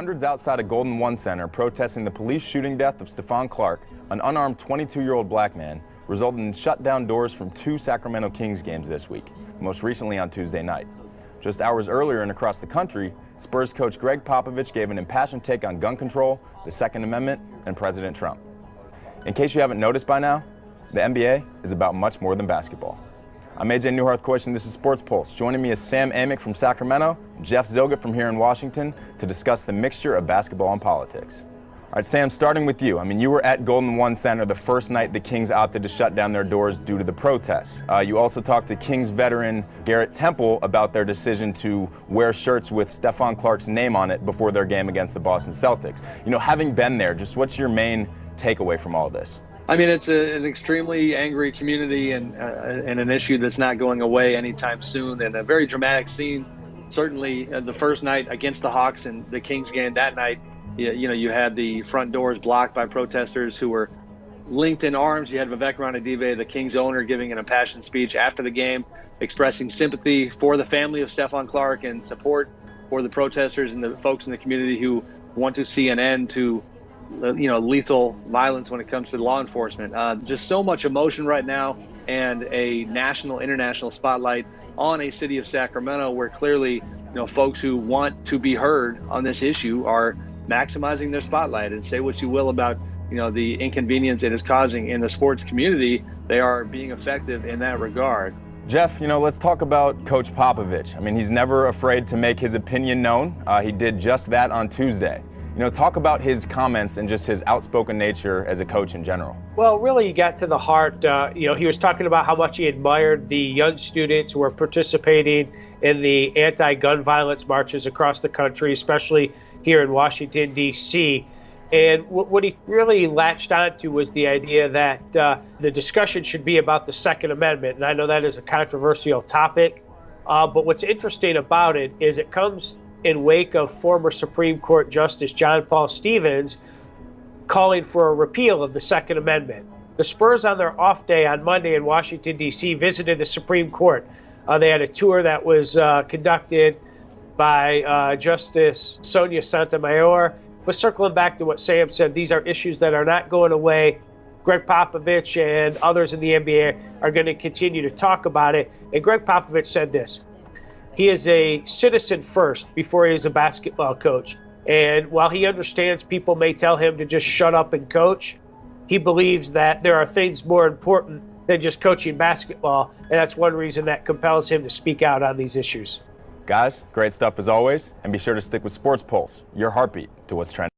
Hundreds outside a Golden One Center protesting the police shooting death of Stephon Clark, an unarmed 22-year-old black man, resulted in shut-down doors from 2 Sacramento Kings games this week, most recently on Tuesday night. Just hours earlier and across the country, Spurs coach Greg Popovich gave an impassioned take on gun control, the Second Amendment, and President Trump. In case you haven't noticed by now, the NBA is about much more than basketball. I'm AJ Newharth-Koish, and this is Sports Pulse. Joining me is Sam Amick from Sacramento, Jeff Zilgett from here in Washington to discuss the mixture of basketball and politics. All right, Sam, starting with you. You were at Golden One Center the first night the Kings opted to shut down their doors due to the protests. You also talked to Kings veteran Garrett Temple about their decision to wear shirts with Stephon Clark's name on it before their game against the Boston Celtics. Having been there, just what's your main takeaway from all of this? It's an extremely angry community and an issue that's not going away anytime soon, and a very dramatic scene. Certainly the first night against the Hawks and the Kings game that night, you had the front doors blocked by protesters who were linked in arms. You had Vivek Ranadive, the Kings owner, giving an impassioned speech after the game, expressing sympathy for the family of Stephon Clark and support for the protesters and the folks in the community who want to see an end to lethal violence when it comes to law enforcement. Just so much emotion right now, and a national, international spotlight on a city of Sacramento where clearly, folks who want to be heard on this issue are maximizing their spotlight. And say what you will about, the inconvenience it is causing in the sports community, they are being effective in that regard. Jeff, let's talk about Coach Popovich. He's never afraid to make his opinion known. He did just that on Tuesday. Talk about his comments and just his outspoken nature as a coach in general. Well, really, he got to the heart. He was talking about how much he admired the young students who were participating in the anti-gun violence marches across the country, especially here in Washington, D.C. And what he really latched onto was the idea that the discussion should be about the Second Amendment. And I know that is a controversial topic, but what's interesting about it is it comes in wake of former Supreme Court Justice John Paul Stevens calling for a repeal of the Second Amendment. The Spurs, on their off day on Monday in Washington, D.C., visited the Supreme Court. They had a tour that was conducted by Justice Sonia Sotomayor. But circling back to what Sam said, these are issues that are not going away. Greg Popovich and others in the NBA are going to continue to talk about it. And Greg Popovich said this: he is a citizen first before he is a basketball coach. And while he understands people may tell him to just shut up and coach, he believes that there are things more important than just coaching basketball. And that's one reason that compels him to speak out on these issues. Guys, great stuff as always. And be sure to stick with Sports Pulse, your heartbeat to what's trending.